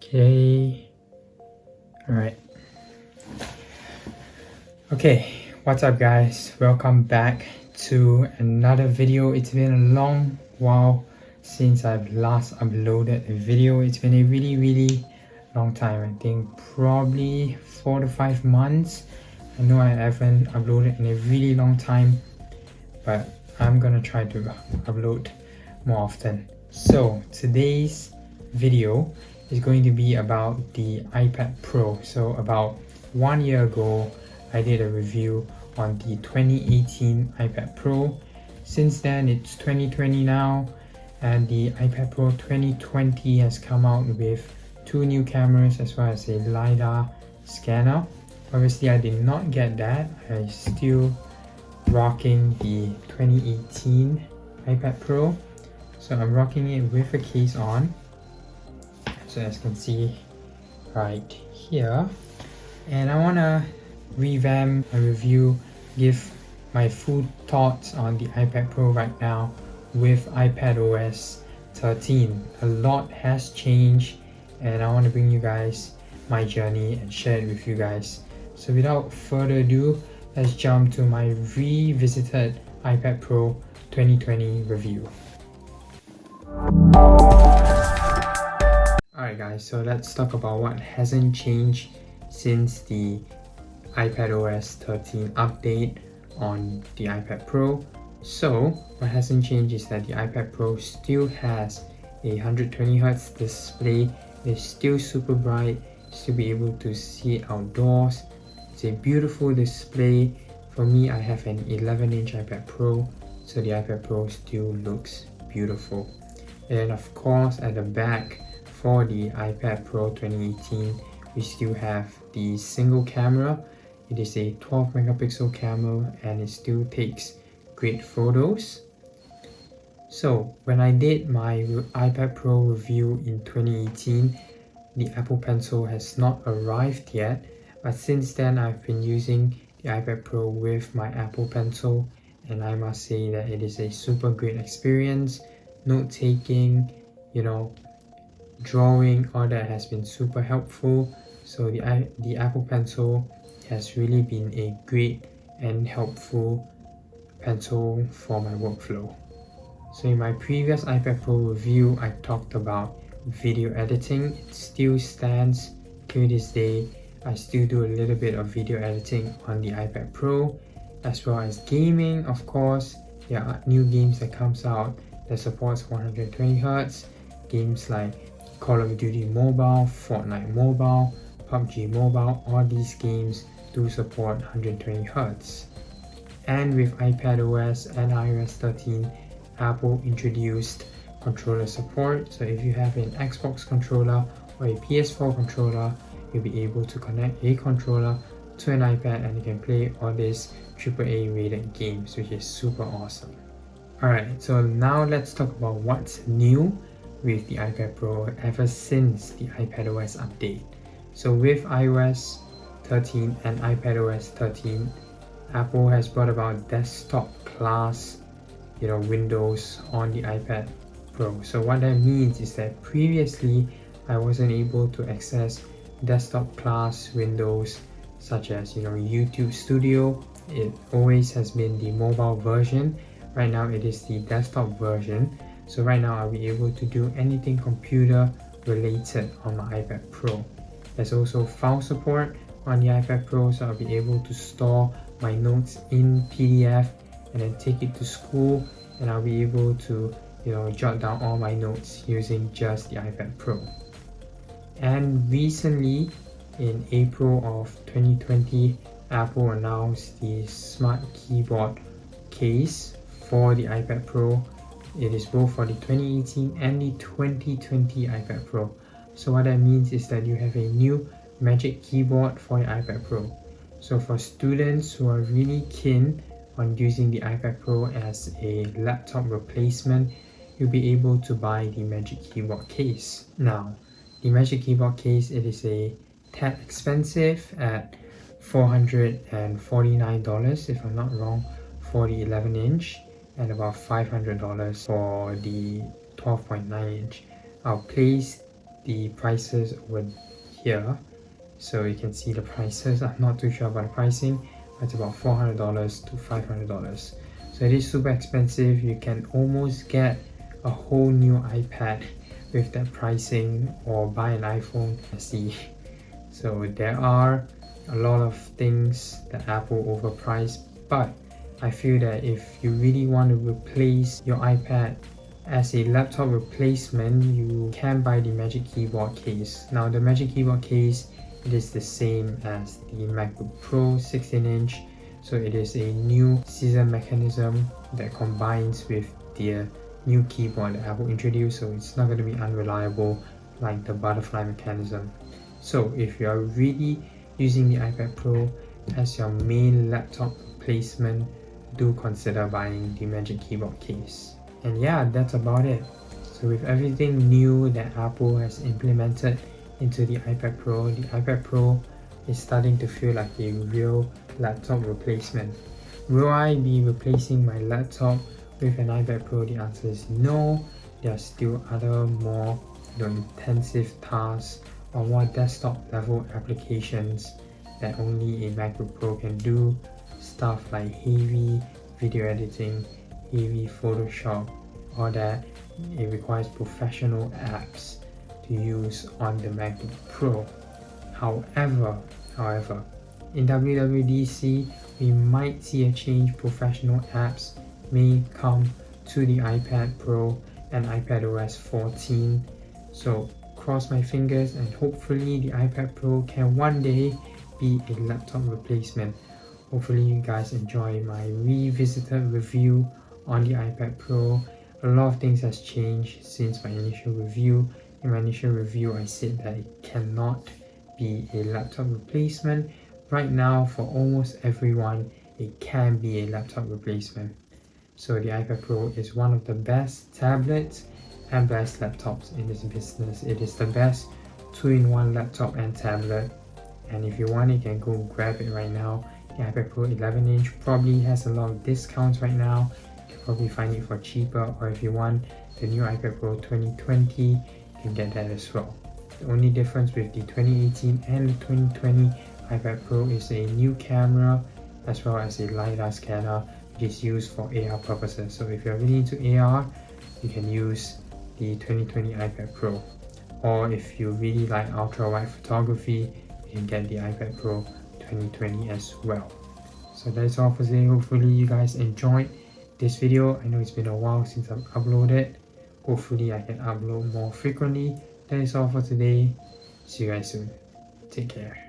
Okay. Alright. Okay, what's up guys? Welcome back to another video. It's been a long while since I've last uploaded a video. It's been a really long time. I think probably 4 to 5 months. I know I haven't uploaded in a really long time, but I'm gonna try to upload more often. So today's video is going to be about the iPad Pro. So about 1 year ago, I did a review on the 2018 iPad Pro. Since then, it's 2020 now, and the iPad Pro 2020 has come out with 2 new cameras as well as a LiDAR scanner. Obviously, I did not get that. I still rocking the 2018 iPad Pro. So I'm rocking it with a case on. So as you can see right here. And I wanna revamp a review, give my full thoughts on the iPad Pro right now with iPadOS 13. A lot has changed and I want to bring you guys my journey and share it with you guys. So without further ado, let's jump to my revisited iPad Pro 2020 review. Alright guys, so let's talk about what hasn't changed since the iPadOS 13 update on the iPad Pro. So what hasn't changed is that the iPad Pro still has a 120Hz display. It's still super bright, still be able to see it outdoors. It's a beautiful display. For me, I have an 11-inch iPad Pro, so the iPad Pro still looks beautiful. And of course, at the back for the iPad Pro 2018, we still have the single camera. It is a 12 megapixel camera and it still takes great photos. So when I did my iPad Pro review in 2018, the Apple Pencil has not arrived yet, but since then I've been using the iPad Pro with my Apple Pencil, and I must say that it is a super great experience. Note taking, drawing, all that has been super helpful. So the Apple Pencil has really been a great and helpful pencil for my workflow. So in my previous iPad Pro review, I talked about video editing. It still stands to this day. I still do a little bit of video editing on the iPad Pro, as well as gaming. Of course, there are new games that comes out that supports 120Hz. Games like Call of Duty Mobile, Fortnite Mobile, PUBG Mobile, all these games do support 120Hz. And with iPadOS and iOS 13, Apple introduced controller support. So if you have an Xbox controller or a PS4 controller, you'll be able to connect a controller to an iPad and you can play all these AAA rated games, which is super awesome. Alright, so now let's talk about what's new with the iPad Pro ever since the iPadOS update. So with iOS 13 and iPadOS 13, Apple has brought about desktop class windows on the iPad Pro. So what that means is that previously I wasn't able to access desktop class windows such as YouTube Studio. It always has been the mobile version. Right now it is the desktop version. So right now I'll be able to do anything computer related on my iPad Pro. There's also file support on the iPad Pro, so I'll be able to store my notes in PDF and then take it to school, and I'll be able to jot down all my notes using just the iPad Pro. And recently in April of 2020, Apple announced the smart keyboard case for the iPad Pro. It is both for the 2018 and the 2020 iPad Pro. So what that means is that you have a new Magic Keyboard for the iPad Pro. So for students who are really keen on using the iPad Pro as a laptop replacement, you'll be able to buy the Magic Keyboard case. Now, the Magic Keyboard case, it is a tad expensive at $449 if I'm not wrong for the 11-inch, and about $500 for the 12.9-inch. I'll place the prices over here. So you can see the prices. I'm not too sure about the pricing, but it's about $400 to $500. So it is super expensive. You can almost get a whole new iPad with that pricing, or buy an iPhone SE. So there are a lot of things that Apple overpriced, but I feel that if you really want to replace your iPad as a laptop replacement, you can buy the Magic Keyboard case. Now the Magic Keyboard case, it is the same as the MacBook Pro 16-inch. So it is a new scissor mechanism that combines with the new keyboard that Apple introduced, so it's not going to be unreliable like the butterfly mechanism. So if you are really using the iPad Pro as your main laptop replacement, do consider buying the Magic Keyboard case. And yeah, that's about it. So with everything new that Apple has implemented into the iPad Pro is starting to feel like a real laptop replacement. Will I be replacing my laptop with an iPad Pro? The answer is no. There are still other more intensive tasks or more desktop level applications that only a MacBook Pro can do. Stuff like heavy video editing, heavy Photoshop, all that. It requires professional apps to use on the MacBook Pro. However, in WWDC, we might see a change. Professional apps may come to the iPad Pro and iPadOS 14. So cross my fingers, and hopefully the iPad Pro can one day be a laptop replacement. Hopefully you guys enjoy my revisited review on the iPad Pro. A lot of things has changed since my initial review. In my initial review, I said that it cannot be a laptop replacement. Right now, for almost everyone, it can be a laptop replacement. So the iPad Pro is one of the best tablets and best laptops in this business. It is the best 2-in-1 laptop and tablet, and if you want it, you can go grab it right now. The iPad Pro 11-inch probably has a lot of discounts right now. You can probably find it for cheaper, or if you want the new iPad Pro 2020, you can get that as well. The only difference with the 2018 and the 2020 iPad Pro is a new camera as well as a LiDAR scanner, which is used for AR purposes. So if you're really into AR, you can use the 2020 iPad Pro. Or if you really like ultra-wide photography, you can get the iPad Pro 2020 as well. So that's all for today. Hopefully you guys enjoyed this video. I know it's been a while since I've uploaded. Hopefully I can upload more frequently. That is all for today. See you guys soon. Take care.